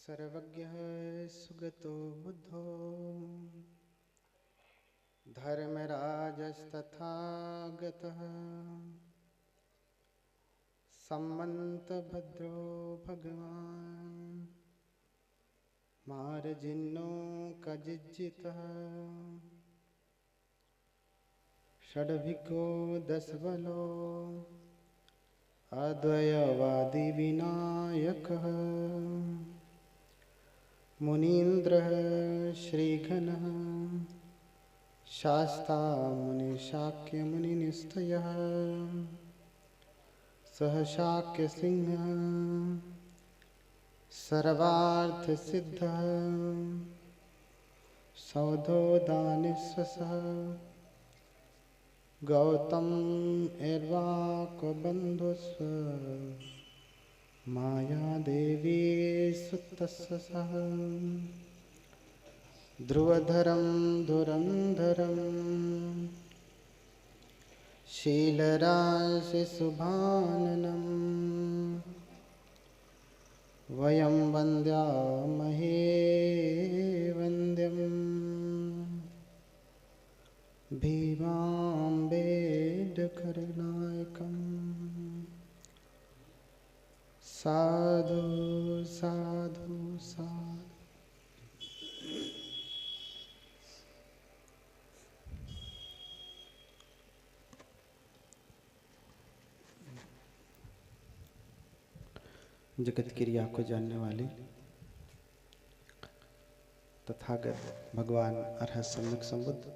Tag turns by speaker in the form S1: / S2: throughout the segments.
S1: सर्वज्ञः सुगतो बुद्धो धर्मराजस्तथागतः सम्मन्तभद्रो भगवान् मार्जिन्नो कजिज्जितः षड्भिको दशबलो अद्वयवादी विनायकः मुनीन्द्रः श्रीघनः शास्ता मुनिशाक्यमुनिनिस्तयः सह शाक्यसिंहः सर्वार्थसिद्धः सौधोदानिस्वसः गौतम एर्वाकबन्धुस्व मायादेवी सुतस्य सह ध्रुवधरं धुरन्धरं शीलराशिशुभाननं वयं वन्द्यामहे वन्द्यम् भीमाम्बेडकरनायकम् साधु साधु साधु। जगत क्रिया को जानने वाले तथागत भगवान अरहत सम्यक संबुद्ध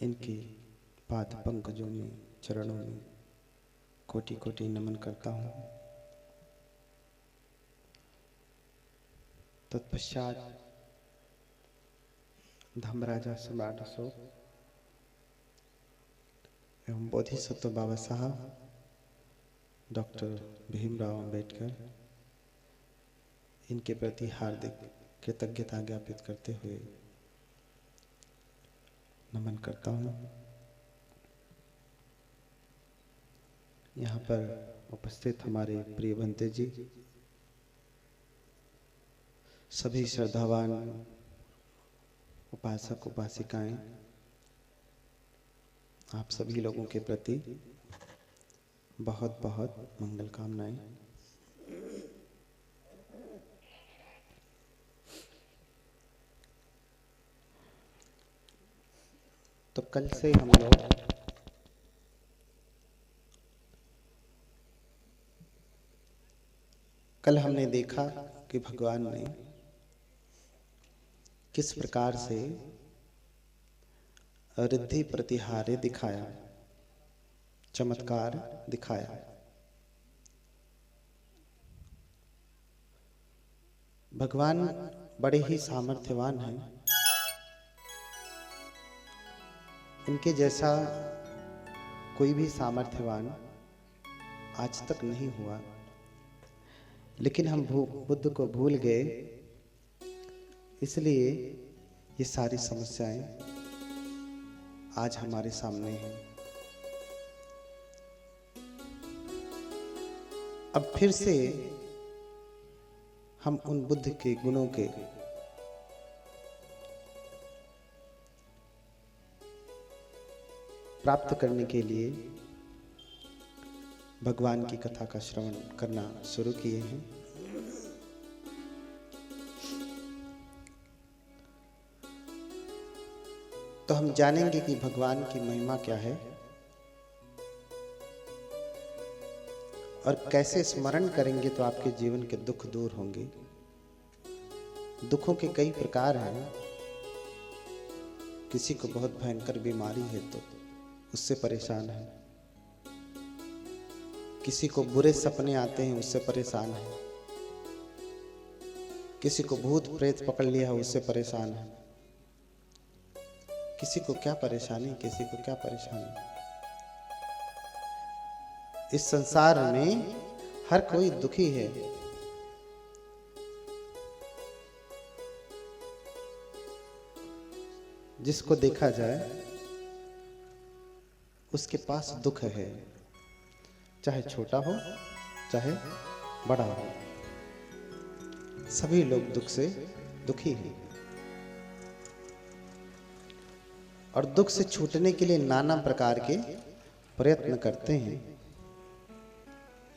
S1: इनके पाद पंकजों में चरणों में कोटि कोटि नमन करता हूँ। तत्पश्चात धर्मराजा सम्राट अशोक एवं बोधिसत्व बाबा साहब डॉक्टर भीमराव अंबेडकर इनके प्रति हार्दिक कृतज्ञता ज्ञापित करते हुए नमन करता हूँ। यहाँ पर उपस्थित हमारे प्रिय भंते जी, सभी श्रद्धावान उपासक उपासिकाएं, आप सभी लोगों के प्रति बहुत बहुत मंगल कामनाएं। तो कल से हम लोग कल हमने देखा कि भगवान ने किस प्रकार से रिद्धि प्रतिहार्य दिखाया, चमत्कार दिखाया। भगवान बड़े ही सामर्थ्यवान हैं। इनके जैसा कोई भी सामर्थ्यवान आज तक नहीं हुआ, लेकिन हम बुद्ध को भूल गए, इसलिए ये सारी समस्याएं आज हमारे सामने हैं। अब फिर से हम उन बुद्ध के गुणों के प्राप्त करने के लिए भगवान की कथा का श्रवण करना शुरू किए हैं। तो हम जानेंगे कि भगवान की महिमा क्या है और कैसे स्मरण करेंगे तो आपके जीवन के दुख दूर होंगे। दुखों के कई प्रकार हैं। किसी को बहुत भयंकर बीमारी है तो उससे परेशान है, किसी को बुरे सपने आते हैं उससे परेशान है, किसी को भूत प्रेत पकड़ लिया है उससे परेशान है। किसी को क्या परेशानी, किसी को क्या परेशानी। इस संसार में हर कोई दुखी है। जिसको देखा जाए उसके पास दुख है, चाहे छोटा हो चाहे बड़ा हो, सभी लोग दुख से दुखी हैं और दुख से छूटने के लिए नाना प्रकार के प्रयत्न करते हैं,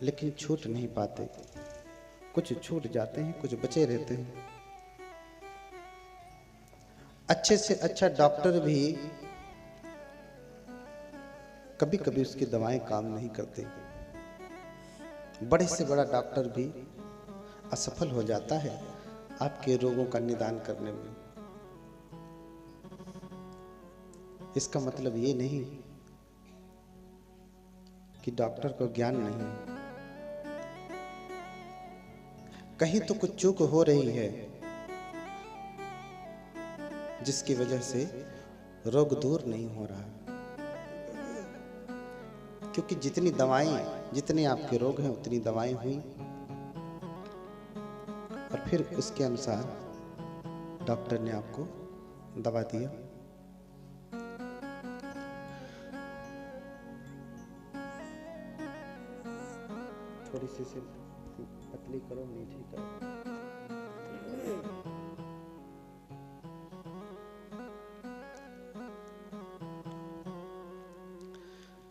S1: लेकिन छूट नहीं पाते। कुछ छूट जाते हैं, कुछ बचे रहते हैं। अच्छे से अच्छा डॉक्टर भी कभी कभी उसकी दवाएं काम नहीं करते। बड़े से बड़ा डॉक्टर भी असफल हो जाता है आपके रोगों का निदान करने में। इसका मतलब ये नहीं कि डॉक्टर को ज्ञान नहीं है। कहीं तो कुछ चूक हो रही है जिसकी वजह से रोग दूर नहीं हो रहा। क्योंकि जितनी दवाएं, जितने आपके रोग हैं उतनी दवाएं हुई और फिर उसके अनुसार डॉक्टर ने आपको दवा दिया। थोड़ी सी पतली करो, मीठी करो।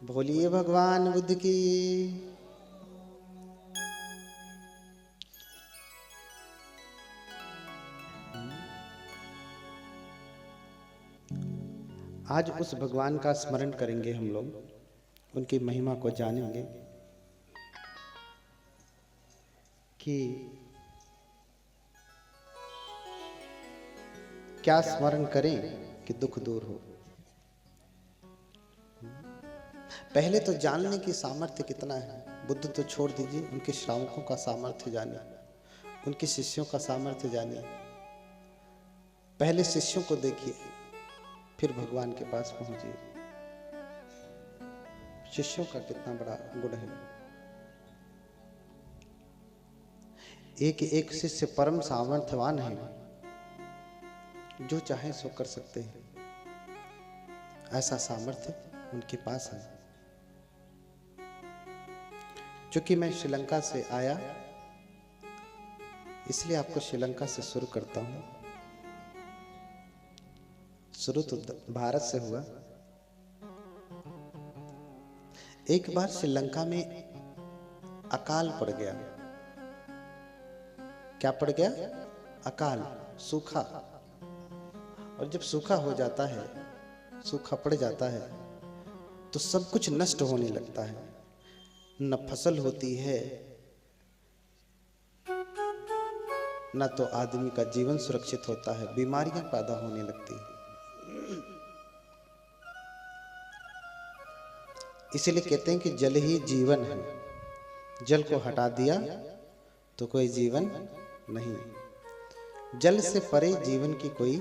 S1: बोलिए भगवान बुद्ध की। आज उस भगवान का स्मरण करेंगे हम लोग, उनकी महिमा को जानेंगे कि क्या स्मरण करें कि दुख दूर हो। पहले तो जानने की सामर्थ्य कितना है। बुद्ध तो छोड़ दीजिए, उनके श्रावकों का सामर्थ्य जानिए, उनके शिष्यों का सामर्थ्य जानिए। पहले शिष्यों को देखिए, फिर भगवान के पास पहुंचिए। शिष्यों का कितना बड़ा गुण है। एक एक शिष्य परम सामर्थ्यवान है, जो चाहे सो कर सकते हैं। ऐसा सामर्थ्य उनके पास है। क्योंकि मैं श्रीलंका से आया, इसलिए आपको श्रीलंका से शुरू करता हूं। शुरू तो भारत से हुआ। एक बार श्रीलंका में अकाल पड़ गया। क्या पड़ गया? अकाल, सूखा। और जब सूखा हो जाता है, सूखा पड़ जाता है, तो सब कुछ नष्ट होने लगता है। न फसल होती है, न तो आदमी का जीवन सुरक्षित होता है, बीमारियां पैदा होने लगती है। इसीलिए कहते हैं कि जल ही जीवन है। जल को हटा दिया तो कोई जीवन नहीं। जल से परे जीवन की कोई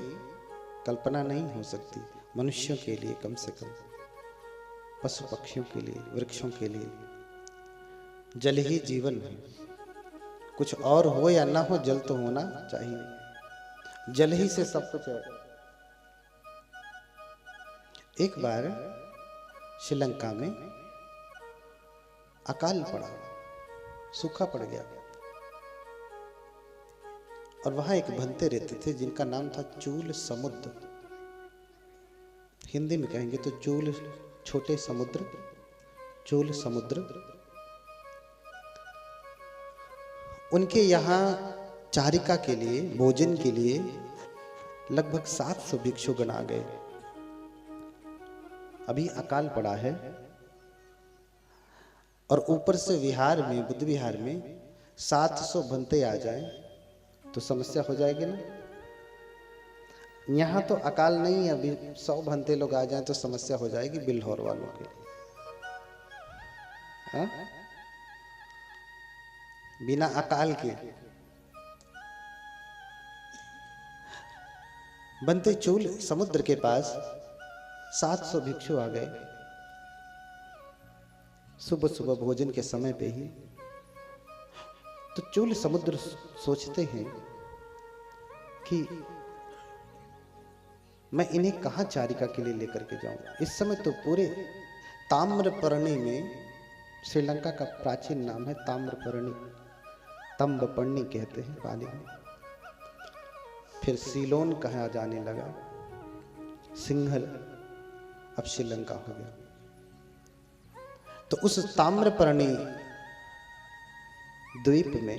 S1: कल्पना नहीं हो सकती। मनुष्यों के लिए कम से कम, पशु पक्षियों के लिए, वृक्षों के लिए जल ही जीवन है। कुछ और हो या ना हो, जल तो होना चाहिए। जल ही से सब कुछ है। एक बार श्रीलंका में अकाल पड़ा, सूखा पड़ गया। और वहां एक भंते रहते थे जिनका नाम था चूल समुद्र। हिंदी में कहेंगे तो चूल, छोटे समुद्र, चूल समुद्र। उनके यहाँ चारिका के लिए, भोजन के लिए लगभग 700 भिक्षुगण आ गए। अभी अकाल पड़ा है और ऊपर से विहार में, बुद्ध विहार में 700 भंते आ जाएं तो समस्या हो जाएगी ना। यहाँ तो अकाल नहीं है, अभी 100 भंते लोग आ जाएं तो समस्या हो जाएगी बिल्हौर वालों के लिए। हाँ? बिना अकाल के बनते चूल समुद्र के पास 700 भिक्षु आ गए। सुबह सुबह भोजन के समय पे ही। तो चूल समुद्र सोचते हैं कि मैं इन्हें कहां चारिका के लिए लेकर के जाऊं। इस समय तो पूरे ताम्रपर्णी में श्रीलंका का प्राचीन नाम है ताम्रपर्णी, तंबपर्णी कहते हैं पाली में। फिर सीलोन कहा जाने लगा, सिंघल, अब श्रीलंका हो गया। तो उस ताम्रपर्णी द्वीप में,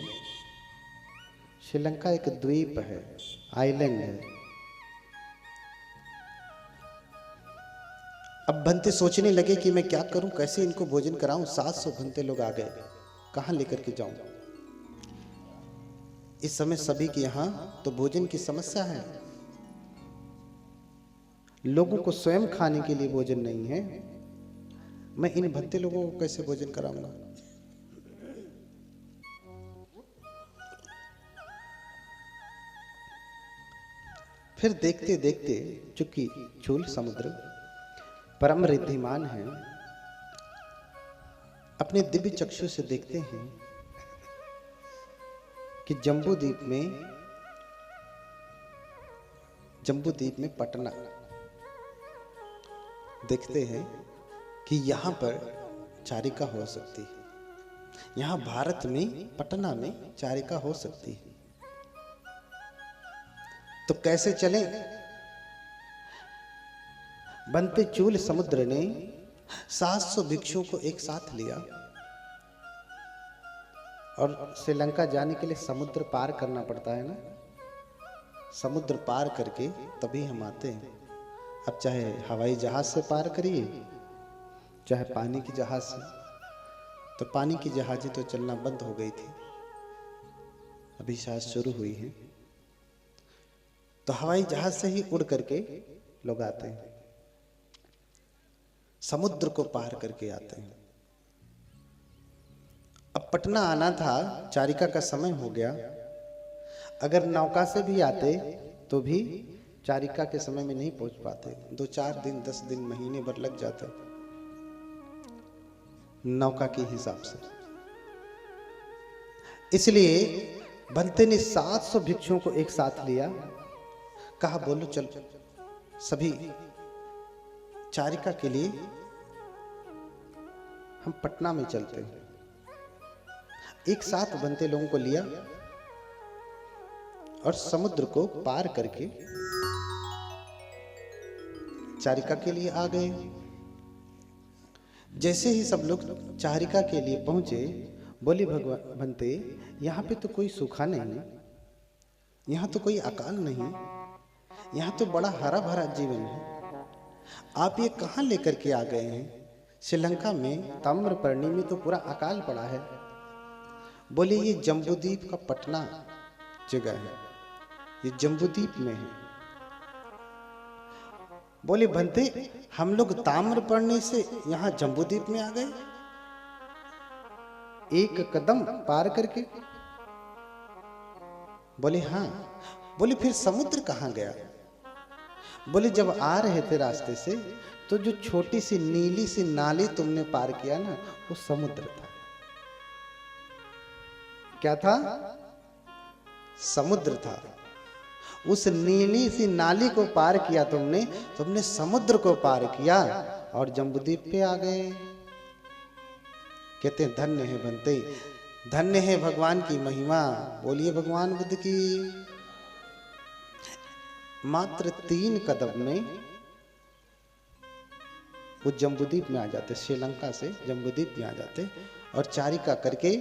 S1: श्रीलंका एक द्वीप है, आइलैंड है। अब भंते सोचने लगे कि मैं क्या करूं, कैसे इनको भोजन कराऊं। 700 भंते लोग आ गए, कहां लेकर के जाऊं। इस समय सभी के यहां तो भोजन की समस्या है, लोगों को स्वयं खाने के लिए भोजन नहीं है। मैं इन भंते लोगों को कैसे भोजन कराऊंगा। फिर देखते देखते, चूंकि चूल समुद्र परम रिद्धिमान है, अपने दिव्य चक्षु से देखते हैं कि जम्बूद्वीप में पटना, देखते हैं कि यहां पर चारिका हो सकती है। यहां भारत में पटना में चारिका हो सकती है, तो कैसे चले। बनते चूल समुद्र ने 700 भिक्षुओं को एक साथ लिया और श्रीलंका जाने के लिए समुद्र पार करना पड़ता है ना, समुद्र पार करके तभी हम आते हैं। अब चाहे हवाई जहाज से पार करिए, चाहे पानी की जहाज से। तो पानी की जहाजें तो चलना बंद हो गई थी, अभी शायद शुरू हुई है। तो हवाई जहाज से ही उड़ करके लोग आते हैं, समुद्र को पार करके आते हैं। अब पटना आना था, चारिका का समय हो गया। अगर नौका से भी आते तो भी चारिका के समय में नहीं पहुंच पाते, 2-4 दिन 10 दिन महीने भर लग जाते नौका के हिसाब से। इसलिए बनते ने 700 भिक्षुओं को एक साथ लिया, कहा बोलो चल सभी चारिका के लिए हम पटना में चलते हैं। एक साथ बनते लोगों को लिया और समुद्र को पार करके चारिका के लिए आ गए। जैसे ही सब लोग चारिका के लिए पहुंचे, बोले भगवान बनते, यहां पे तो कोई सूखा नहीं, यहां तो कोई अकाल नहीं, यहां तो बड़ा हरा भरा जीवन है। आप ये कहां लेकर के आ गए हैं। श्रीलंका में ताम्रपर्णी में तो पूरा अकाल पड़ा है। बोले ये जम्बूद्वीप का पटना जगह है, ये जम्बूद्वीप में है। बोले बनते हम लोग ताम्रपर्णी से यहां जम्बूद्वीप में आ गए, एक कदम पार करके। बोले हाँ। बोले फिर समुद्र कहां गया। बोले जब आ रहे थे रास्ते से तो जो छोटी सी नीली सी नाली तुमने पार किया ना, वो समुद्र था। क्या था। समुद्र था। उस नीली सी नाली को पार किया तुमने समुद्र को पार किया और जम्बूद्वीप पे आ गए। कहते हैं धन्य है बनते, धन्य है भगवान की महिमा। बोलिए भगवान बुद्ध की। मात्र 3 कदम में वो जम्बूद्वीप में आ जाते, श्रीलंका से जम्बूद्वीप में आ जाते और चारिका करके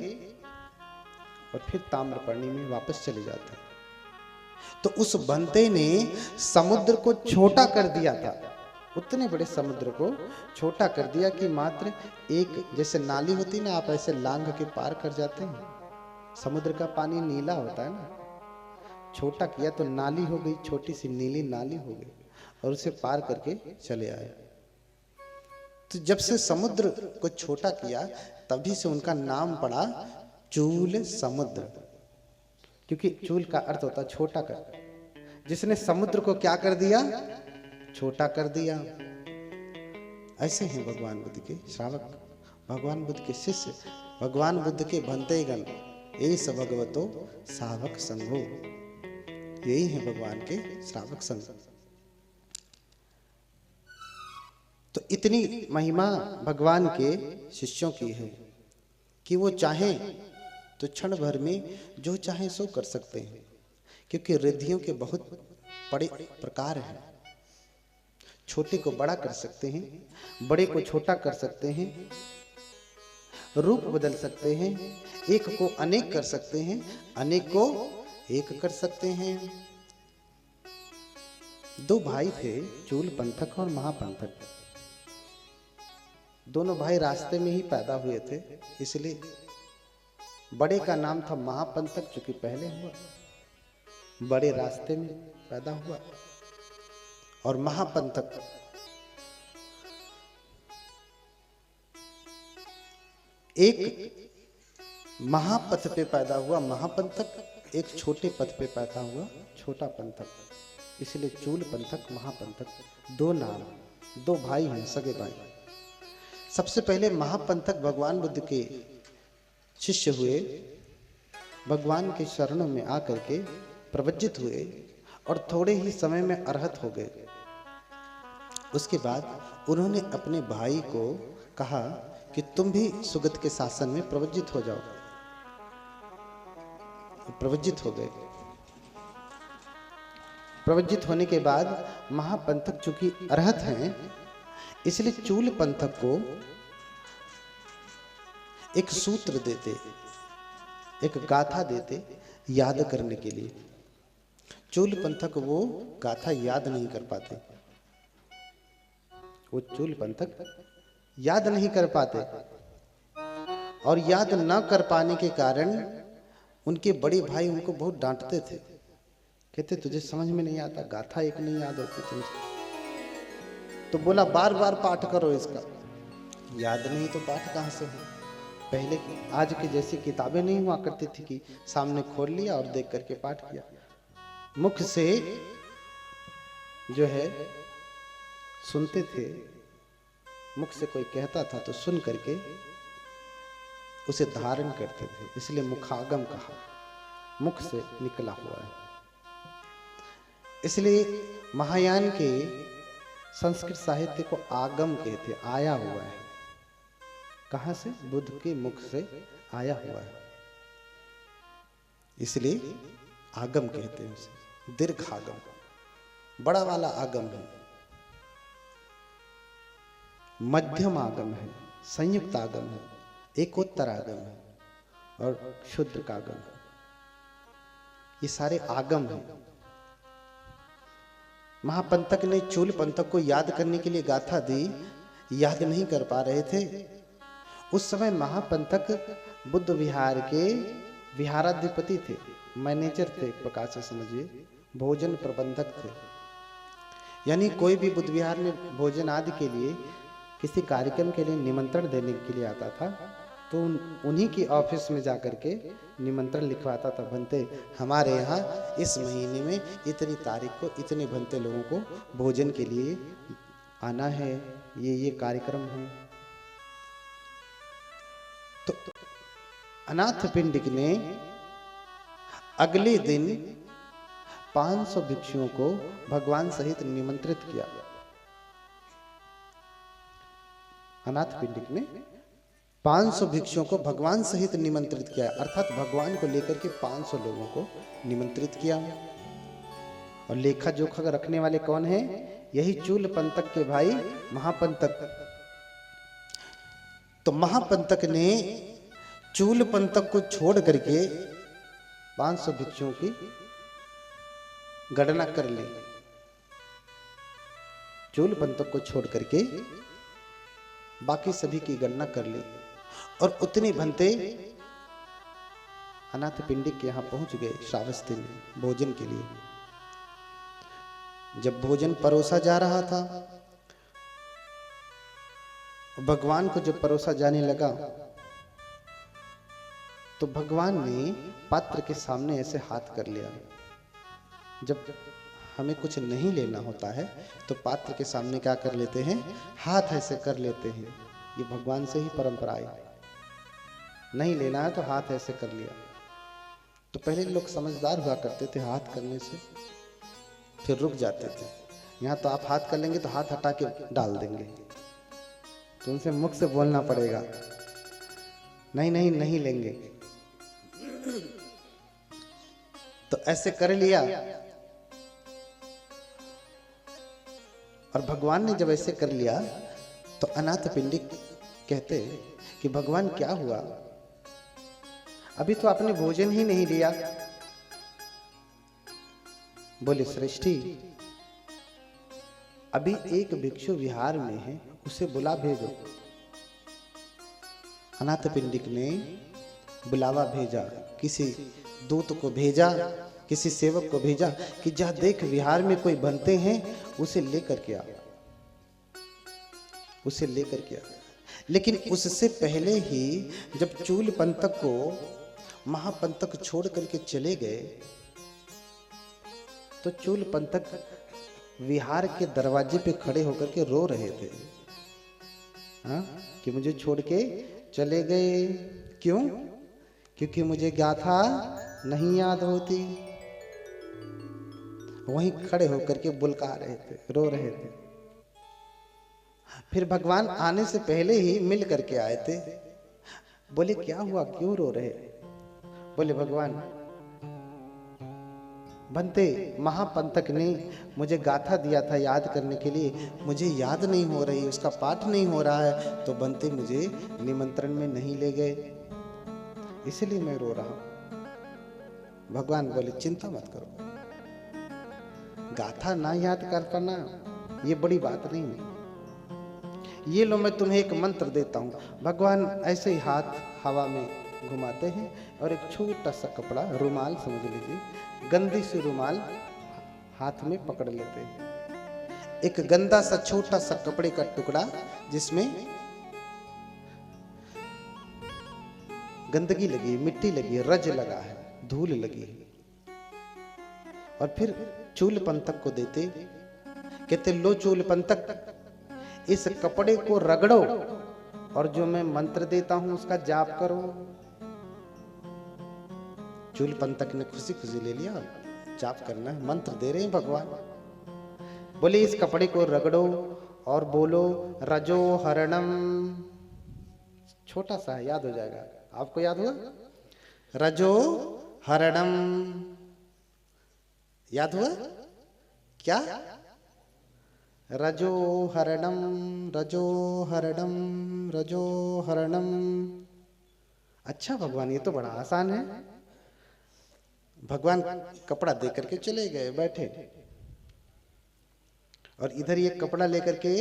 S1: और फिर ताम्रपर्णी में वापस चले जाते। तो उस बनते ने समुद्र को छोटा कर दिया था, उतने बड़े समुद्र को छोटा कर दिया कि मात्र एक, जैसे नाली होती ना, आप ऐसे लांघ के पार कर जाते हैं। समुद्र का पानी नीला होता है ना, छोटा किया तो नाली हो गई, छोटी सी नीली नाली हो गई और उसे पार करके चले आए। तो जब से समुद्र को छोटा किया तभी से उनका नाम पड़ा चूल समुद्र, क्योंकि चूल का अर्थ होता छोटा कर। जिसने समुद्र को क्या कर दिया, छोटा कर दिया। ऐसे हैं भगवान बुद्ध के श्रावक, भगवान बुद्ध के शिष्य, भगवान बुद्ध के भंतेगण। एस भगवतो सावक संघो, यही है भगवान के श्रावक संघ। तो इतनी महिमा भगवान के शिष्यों की है। कि वो चाहें तो क्षण भर में जो चाहें सो कर सकते हैं, क्योंकि रिद्धियों के बहुत बड़े प्रकार हैं। छोटे को बड़ा कर सकते हैं, बड़े को छोटा कर सकते हैं, रूप बदल सकते हैं, एक को अनेक कर सकते हैं, अनेक को एक कर सकते हैं। दो भाई थे, चूल पंथक और महापंथक। दोनों भाई रास्ते में ही पैदा हुए थे, इसलिए बड़े का नाम था महापंथक, चूंकि पहले हुआ, बड़े रास्ते में पैदा हुआ। और महापंथक एक महापथ पे पैदा हुआ महापंथक, एक छोटे पथ पे पैदा हुआ छोटा पंथक, इसलिए चूल पंथक महापंथक। दो नाम, दो भाई हैं, सगे भाई। सबसे पहले महापंथक भगवान बुद्ध के शिष्य हुए, भगवान के शरणों में आकर के प्रवज्जित हुए और थोड़े ही समय में अरहत हो गए। उसके बाद उन्होंने अपने भाई को कहा कि तुम भी सुगत के शासन में प्रवज्जित हो जाओ। प्रवज्जित हो गए। प्रवज्जित होने के बाद महापंथक चूंकि अरहत हैं, इसलिए चूल पंथक को एक सूत्र देते, एक गाथा देते याद करने के लिए। चूल पंथक वो गाथा याद नहीं कर पाते, वो चूल पंथक याद नहीं कर पाते, और याद न कर पाने के कारण उनके बड़े भाई उनको बहुत डांटते थे। कहते तुझे समझ में नहीं आता, गाथा एक नहीं याद होती तुमसे। तो बोला बार बार पाठ करो इसका। याद नहीं तो पाठ कहाँ से हो? पहले आज की जैसी किताबें नहीं हुआ करती थी कि सामने खोल लिया और देख करके पाठ किया। मुख से जो है सुनते थे, मुख से कोई कहता था तो सुन करके उसे धारण करते थे, इसलिए मुखागम कहा, मुख से निकला हुआ है। इसलिए महायान के संस्कृत साहित्य को आगम कहते, आया हुआ है। कहां से? बुद्ध के मुख से आया हुआ है, इसलिए आगम कहते हैं उसे। दीर्घागम, बड़ा वाला आगम है। मध्यम आगम है, संयुक्त आगम है, एकोत्तर आगम है और शुद्ध कागम है। ये सारे आगम हैं। महापंथक ने चूल पंथक को याद करने के लिए गाथा दी, याद नहीं कर पा रहे थे। उस समय महापंथक बुद्ध विहार के विहाराधिपति थे, मैनेजर थे, एक प्रकार से समझिए, भोजन प्रबंधक थे। यानी कोई भी बुद्ध विहार में भोजन आदि के लिए, किसी कार्यक्रम के लिए निमंत्रण देने के लिए आता था, तो उन्हीं की ऑफिस में जाकर के निमंत्रण लिखवाता था। भंते हमारे यहाँ इस महीने में इतनी तारीख को इतने भंते लोगों को भोजन के लिए आना है, ये कार्यक्रम है। तो अनाथ पिंडिक ने अगले दिन 500 भिक्षुओं को भगवान सहित निमंत्रित किया। अनाथ पिंडिक ने 500 भिक्षुओं को भगवान सहित निमंत्रित किया, अर्थात भगवान को लेकर के 500 लोगों को निमंत्रित किया। और लेखा जोखा रखने वाले कौन हैं? यही चूल पंथक के भाई महापंथक। तो महापंथक ने चूल पंथक को छोड़ करके 500 भिक्षुओं की गणना कर ली। चूल पंथक को छोड़ करके बाकी सभी की गणना कर ली, और उतने भंते अनाथ पिंडिक के यहां पहुंच गए श्रावस्ती में भोजन के लिए। जब भोजन परोसा जा रहा था, भगवान को जब परोसा जाने लगा, तो भगवान ने पात्र के सामने ऐसे हाथ कर लिया। जब हमें कुछ नहीं लेना होता है तो पात्र के सामने क्या कर लेते हैं? हाथ ऐसे कर लेते हैं। ये भगवान से ही परंपरा है। नहीं लेना है तो हाथ ऐसे कर लिया। तो पहले लोग समझदार हुआ करते थे, हाथ करने से फिर रुक जाते थे। यहाँ तो आप हाथ कर लेंगे तो हाथ हटा के डाल देंगे, तो उनसे मुख से बोलना पड़ेगा। नहीं नहीं नहीं लेंगे। तो ऐसे कर लिया, और भगवान ने जब ऐसे कर लिया तो अनाथ पिंडिक कहते कि भगवान क्या हुआ, अभी तो आपने भोजन ही नहीं लिया। बोले श्रेष्ठी, अभी एक भिक्षु विहार में है, उसे बुला भेजो। अनाथ पिंडिक ने बुलावा भेजा, किसी दूत को भेजा, किसी सेवक को भेजा कि जा देख विहार में कोई बनते हैं, उसे लेकर के आ, उसे लेकर के आ। लेकिन उससे पहले ही जब चूल पंतक को महापंतक छोड़ करके चले गए तो चूल पंतक विहार के दरवाजे पे खड़े होकर के रो रहे थे, हाँ, कि मुझे छोड़ के चले गए। क्यों? क्योंकि मुझे गाथा नहीं याद होती। वहीं खड़े होकर के बुलका रहे थे, रो रहे थे। फिर भगवान आने से पहले ही मिल करके आए थे। बोले क्या हुआ, क्यों रो रहे? बोले भगवान, बनते महापंतक ने मुझे गाथा दिया था याद करने के लिए, मुझे याद नहीं हो रही, उसका पाठ नहीं हो रहा है, तो बनते मुझे निमंत्रण में नहीं ले गए, इसलिए मैं रो रहा हूं। भगवान बोले चिंता मत करो, गाथा ना याद कर पाना ये बड़ी बात नहीं है। ये लो मैं तुम्हें एक मंत्र देता हूं। भगवान ऐसे ही हाथ हवा में घुमाते हैं और एक छोटा सा कपड़ा, रुमाल समझ लीजिए, गंदी सी रुमाल हाथ में पकड़ लेते हैं। एक गंदा सा छोटा सा कपड़े का टुकड़ा जिसमें गंदगी लगी, मिट्टी लगी, रज लगा है, धूल लगी है, और फिर चूल पंतक को देते, कहते लो चूल पंतक, इस कपड़े को रगड़ो और जो मैं मंत्र देता हूं उसका जाप करो। चूल पंतक ने खुशी खुशी ले लिया, जाप करना है, मंत्र दे रहे हैं भगवान। बोले इस कपड़े को रगड़ो और बोलो रजो हरणम, छोटा सा है, याद हो जाएगा, आपको याद हुआ? रजो हरणम, याद हुआ क्या? रजो हरणम, रजो हरणम, रजो हरणम। अच्छा भगवान, ये तो बड़ा आसान है। भगवान कपड़ा दे करके चले गए, बैठे, और इधर ये कपड़ा लेकर के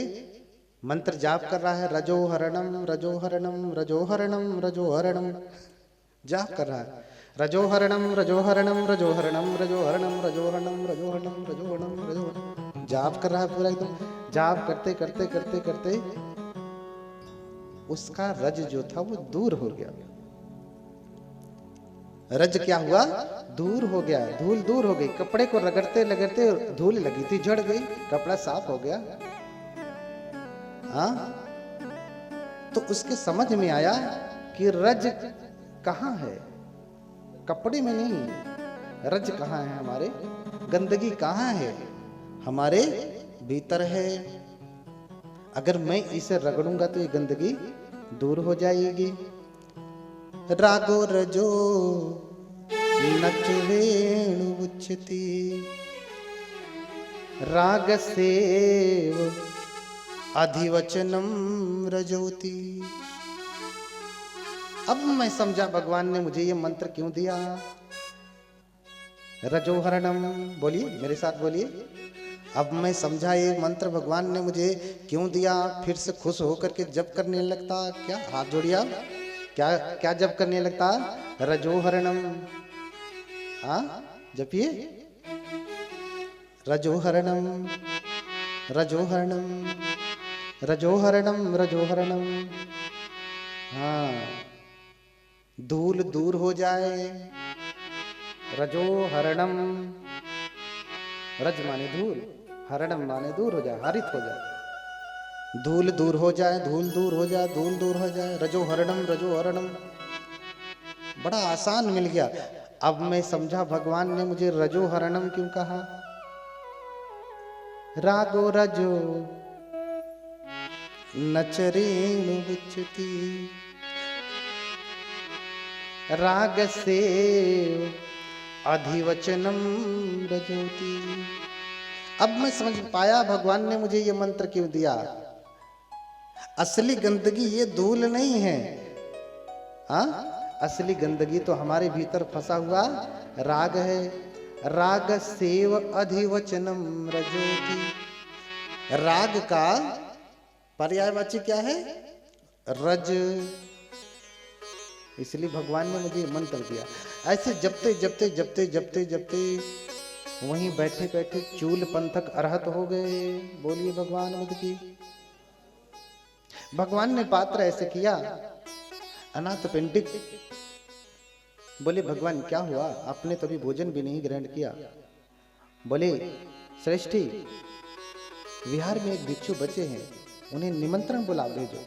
S1: मंत्र जाप कर रहा है, रजो हरणम, रजो हरणम, रजो हरणम, रजो हरणम, जाप कर रहा है, रजो हरणम, रजो हरणम, रजो हरणम, रजो हरणम, रजो हरणम, रजो हरणम, रजो हरणम, रजो हरणम, जाप कर रहा है पूरा एकदम। जाप करते करते करते करते उसका रज जो था वो दूर हो गया। रज क्या हुआ? दूर हो गया, धूल दूर हो गई। कपड़े को रगड़ते रगड़ते धूल लगी थी, झड़ गई, कपड़ा साफ हो गया। हाँ, तो उसके समझ में आया कि रज कहाँ है, कपड़े में नहीं। रज कहाँ है हमारे, गंदगी कहाँ है, हमारे भीतर है। अगर मैं इसे रगड़ूंगा तो ये गंदगी दूर हो जाएगी। रागो रजो नच वेणु उच्चती, राग सेव अधिवचनम रजोती। अब मैं समझा भगवान ने मुझे ये मंत्र क्यों दिया। रजोहरणम, बोलिए मेरे साथ बोलिए। अब मैं समझा ये मंत्र भगवान ने मुझे क्यों दिया। फिर से खुश होकर के जप करने लगता। क्या, हाथ जोड़िए आप, क्या क्या जप करने लगता? रजोहरणम। हाँ जपिए, रजोहरणम, रजोहरणम, रजोहरणम, रजोहरणम। हाँ, धूल दूर हो जाए। रजोहरणम, रज माने धूल, हरणम माने दूर हो जाए, हरित हो जाए। धूल दूर हो जाए, धूल दूर हो जाए, धूल दूर हो जाए। रजो हरणम, रजो हरणम, बड़ा आसान मिल गया। अब मैं समझा भगवान ने मुझे रजो हरणम क्यों कहा। रागो रजो नचरेणु विच्युति, राग से अधिवचनम रजोति। अब मैं समझ पाया भगवान ने मुझे ये मंत्र क्यों दिया। असली गंदगी ये धूल नहीं है, हाँ, असली गंदगी तो हमारे भीतर फंसा हुआ राग है। राग सेव अधिवचनम रजोति। राग का पर्यायवाची क्या है? रज। इसलिए भगवान ने मुझे मंत्र दिया। ऐसे जपते जपते जपते जपते जपते वहीं बैठे बैठे चूल पंथक अरहत हो गए। बोलिए भगवान बुद्ध की। भगवान ने पात्र ऐसे किया, अनाथ पिंडिक बोले भगवान क्या हुआ, आपने तो अभी भोजन भी नहीं ग्रहण किया। बोले श्रेष्ठी, विहार में एक भिक्षु बचे हैं, उन्हें निमंत्रण बुला भेजो।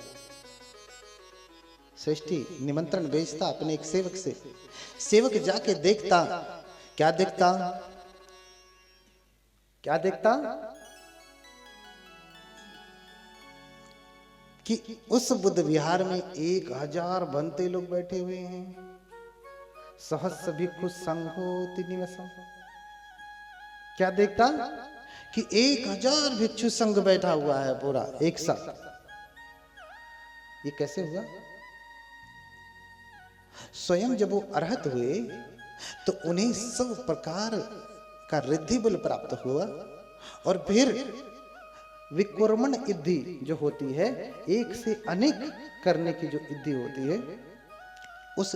S1: श्रेष्ठी निमंत्रण भेजता अपने एक सेवक से। सेवक जाके देखता, क्या देखता? क्या देखता? कि उस बुद्ध विहार में 1000 बनते लोग बैठे हुए हैं। सहस्र भिक्षु संघोति निवसम्। क्या देखता? कि 1000 भिक्षु संघ बैठा हुआ है पूरा एक साथ। ये कैसे हुआ? स्वयं जब वो अरहत हुए तो उन्हें सब प्रकार का रिद्धि बल प्राप्त हुआ, और फिर विक्रमण इद्धि जो होती है, एक से अनेक करने की जो इद्धि होती है, उस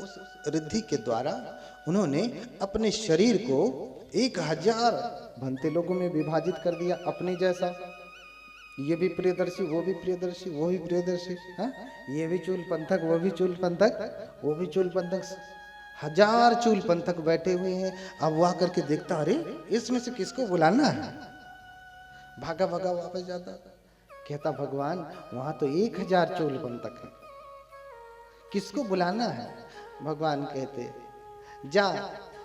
S1: रिद्धि के द्वारा उन्होंने अपने शरीर को 1000 भंते लोगों में विभाजित कर दिया अपने जैसा। ये भी प्रियदर्शी, वो भी प्रियदर्शी, वो भी प्रियदर्शी, हाँ? ये भी चूल पंथक, वो भी चूल पंथक, वो भी चूल पंथक। 1000 चूल पंथक बैठे हुए हैं। अब वो आकर के देखता, अरे इसमें से किसको बुलाना है? भागा भागा वापस जाता, कहता भगवान वहां तो 1000 चूल पंथक है, किसको बुलाना है? भगवान कहते जा,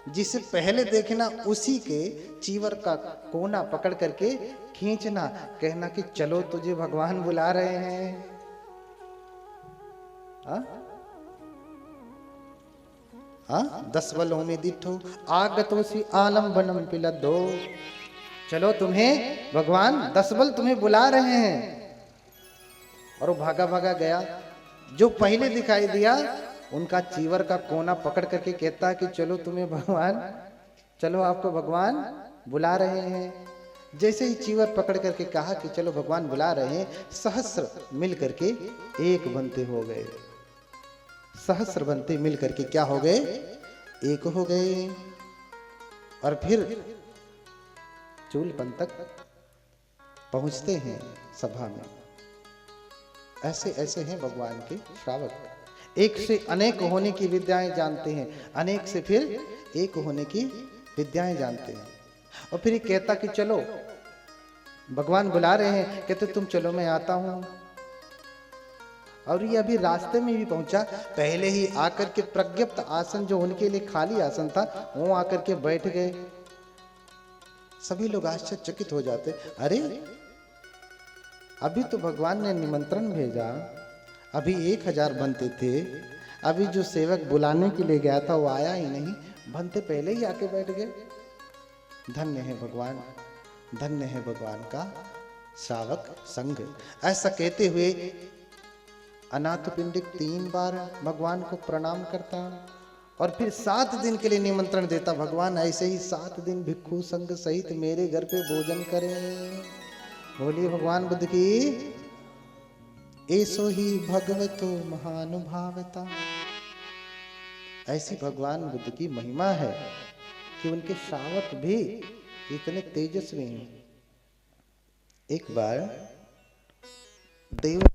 S1: जिसे पहले देखना उसी के चीवर का कोना पकड़ करके खींचना, कहना कि चलो तुझे भगवान बुला रहे हैं। हाँ, 10 बलों में दिठो आगतोसी आलम्बनम पिलदो। चलो तुम्हें भगवान 10 बल तुम्हें बुला रहे हैं। और वो भागा भागा गया। जो पहले दिखाई दिया उनका चीवर का कोना पकड़ करके कहता है कि चलो तुम्हें भगवान, चलो आपको भगवान बुला रहे हैं। जैसे ही चीवर पकड़ करके कहा कि चलो भगवान बुला रहे हैं, सहस्र मिल करके एक बनते हो गए। सहस्र बनते मिल करके क्या हो गए? एक हो गए। और फिर चूल पंथक पहुंचते हैं सभा में। ऐसे ऐसे हैं भगवान के श्रावक, एक से अनेक होने की विद्याएं जानते हैं, अनेक से फिर एक होने की विद्याएं जानते हैं। और फिर ये कहता कि चलो भगवान बुला रहे हैं, कहते तुम चलो मैं आता हूं। और ये अभी रास्ते में भी पहुंचा, पहले ही आकर के प्रज्ञप्त आसन जो उनके लिए खाली आसन था वो आकर के बैठ गए। सभी लोग आश्चर्यचकित हो जाते, अरे अभी तो भगवान ने निमंत्रण भेजा, अभी 1000 बनते थे, अभी जो सेवक बुलाने के लिए गया था वो आया ही नहीं, बनते पहले ही आके बैठ गए। धन्य है भगवान, धन्य है भगवान का श्रावक संघ। ऐसा कहते हुए अनाथ पिंडिक 3 बार भगवान को प्रणाम करता और फिर 7 दिन के लिए निमंत्रण देता। भगवान ऐसे ही 7 दिन भिक्षु संघ सहित मेरे घर पे भोजन करें। बोलिए भगवान बुद्ध की। ऐसो ही भगवतो महानुभावता। ऐसी भगवान बुद्ध की महिमा है कि उनके श्रावक भी इतने तेजस्वी हैं। एक बार देव